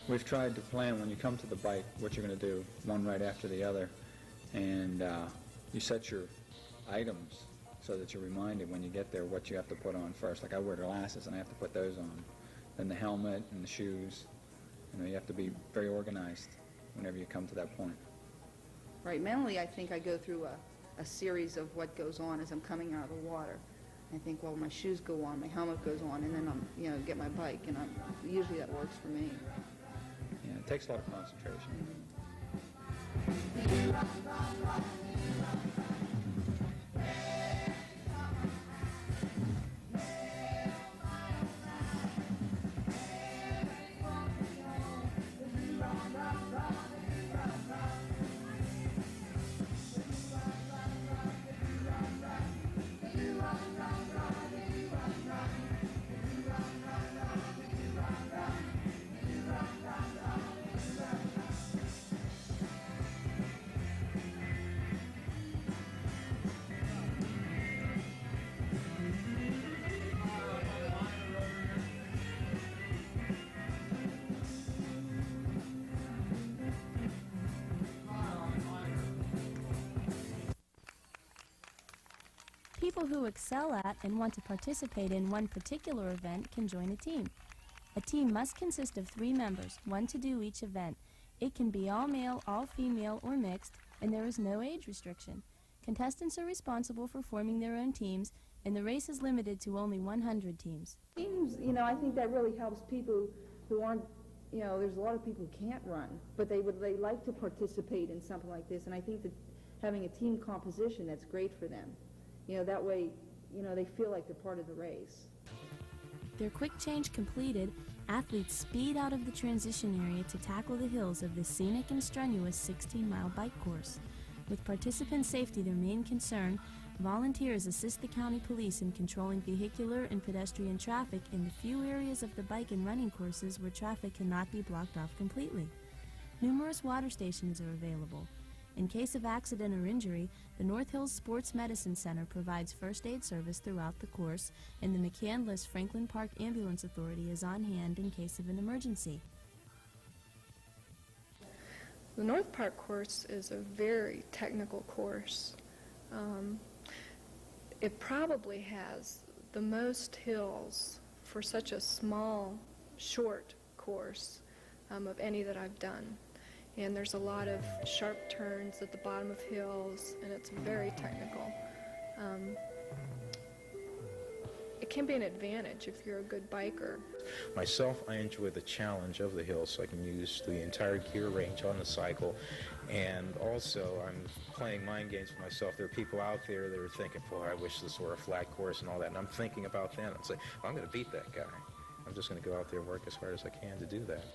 We've tried to plan when you come to the bike what you're going to do, one right after the other, and you set your items so that you're reminded when you get there what you have to put on first. Like I wear glasses and I have to put those on. Then the helmet and the shoes. You know, you have to be very organized whenever you come to that point. Right. Mentally, I think I go through a series of what goes on as I'm coming out of the water. I think, well, my shoes go on, my helmet goes on, and then I'm, get my bike, and usually that works for me. Yeah, it takes a lot of concentration. People who excel at and want to participate in one particular event can join a team. A team must consist of 3 members, 1 to do each event. It can be all male, all female, or mixed, and there is no age restriction. Contestants are responsible for forming their own teams, and the race is limited to only 100 teams. Teams, I think that really helps people who aren't, there's a lot of people who can't run, but they like to participate in something like this, and I think that having a team composition, that's great for them. That way, they feel like they're part of the race. Their quick change completed, athletes speed out of the transition area to tackle the hills of this scenic and strenuous 16-mile bike course. With participant safety their main concern, volunteers assist the county police in controlling vehicular and pedestrian traffic in the few areas of the bike and running courses where traffic cannot be blocked off completely. Numerous water stations are available. In case of accident or injury, the North Hills Sports Medicine Center provides first aid service throughout the course, and the McCandless Franklin Park Ambulance Authority is on hand in case of an emergency. The North Park course is a very technical course. It probably has the most hills for such a small, short course of any that I've done. And there's a lot of sharp turns at the bottom of hills, and it's very technical. It can be an advantage if you're a good biker. Myself, I enjoy the challenge of the hills, so I can use the entire gear range on the cycle. And also, I'm playing mind games with myself. There are people out there that are thinking, boy, I wish this were a flat course and all that. And I'm thinking about them. I'm saying, well, I'm going to beat that guy. I'm just going to go out there and work as hard as I can to do that.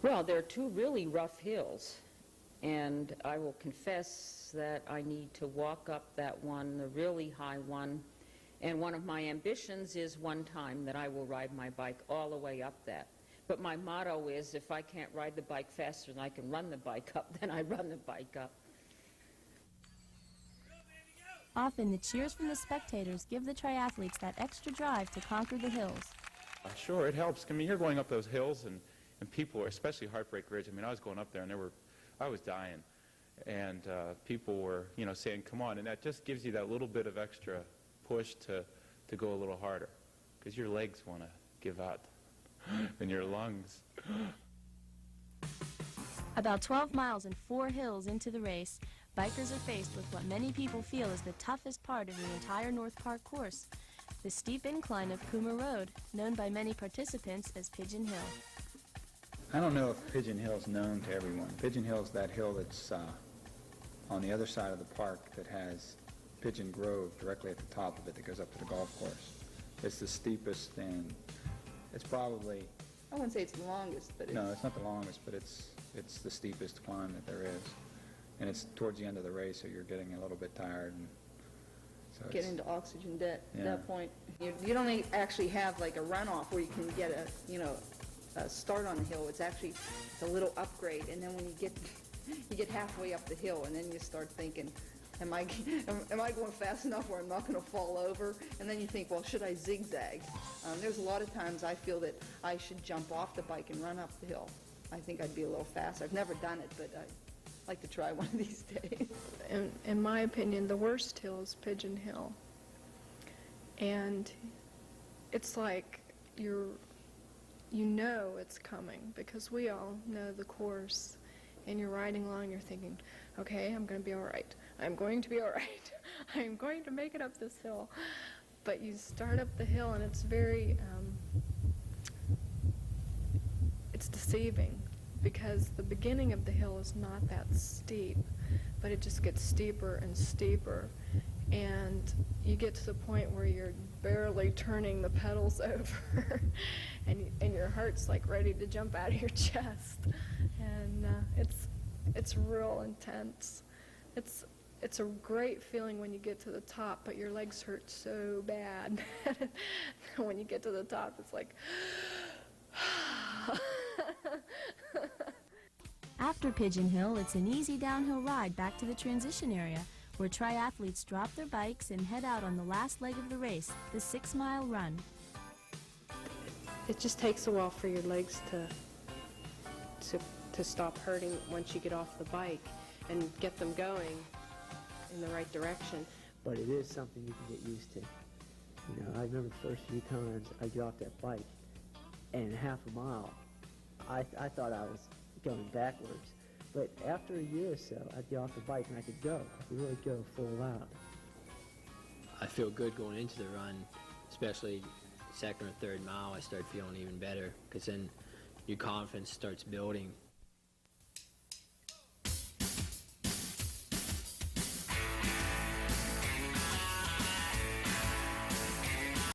Well, there are 2 really rough hills, and I will confess that I need to walk up that one, the really high one, and one of my ambitions is one time that I will ride my bike all the way up that. But my motto is, if I can't ride the bike faster than I can run the bike up, then I run the bike up. Often, the cheers from the spectators give the triathletes that extra drive to conquer the hills. Sure, it helps. I mean, you're going up those hills, and people, especially Heartbreak Ridge. I mean, I was going up there, and I was dying, and people were, saying, "Come on!" And that just gives you that little bit of extra push to go a little harder, because your legs want to give out, and your lungs. About 12 miles and 4 hills into the race, bikers are faced with what many people feel is the toughest part of the entire North Park course, the steep incline of Puma Road, known by many participants as Pigeon Hill. I don't know if Pigeon Hill is known to everyone. Pigeon Hill is that hill that's on the other side of the park that has Pigeon Grove directly at the top of it that goes up to the golf course. It's the steepest, and it's probably... I wouldn't say it's the longest, but No, it's not the longest, but it's the steepest climb that there is. And it's towards the end of the race, so you're getting a little bit tired. And so get it's- into oxygen debt at Yeah. that point. You don't actually have like a runoff where you can get a start on the hill. It's actually a little upgrade, and then when you get halfway up the hill, and then you start thinking, am I going fast enough where I'm not going to fall over? And then you think, well, should I zigzag? There's a lot of times I feel that I should jump off the bike and run up the hill. I think I'd be a little faster. I've never done it, but I'd like to try one of these days. In my opinion, the worst hill is Pigeon Hill. And it's like you know it's coming, because we all know the course, and you're riding along, you're thinking, okay, I'm going to be all right. I'm going to be all right. I'm going to make it up this hill. But you start up the hill, and it's very, it's deceiving, because the beginning of the hill is not that steep, but it just gets steeper and steeper, and you get to the point where you're barely turning the pedals over, and your heart's like ready to jump out of your chest, and it's real intense. It's a great feeling when you get to the top, but your legs hurt so bad. When you get to the top, it's like... After Pigeon Hill, it's an easy downhill ride back to the transition area, where triathletes drop their bikes and head out on the last leg of the race, the 6-mile run. It just takes a while for your legs to stop hurting once you get off the bike and get them going in the right direction. But it is something you can get used to. I remember the first few times I got off that bike, and half a mile, I thought I was going backwards. But after a year or so, I'd get off the bike and I could go. I could really go full out. I feel good going into the run, especially second or third mile. I start feeling even better, because then your confidence starts building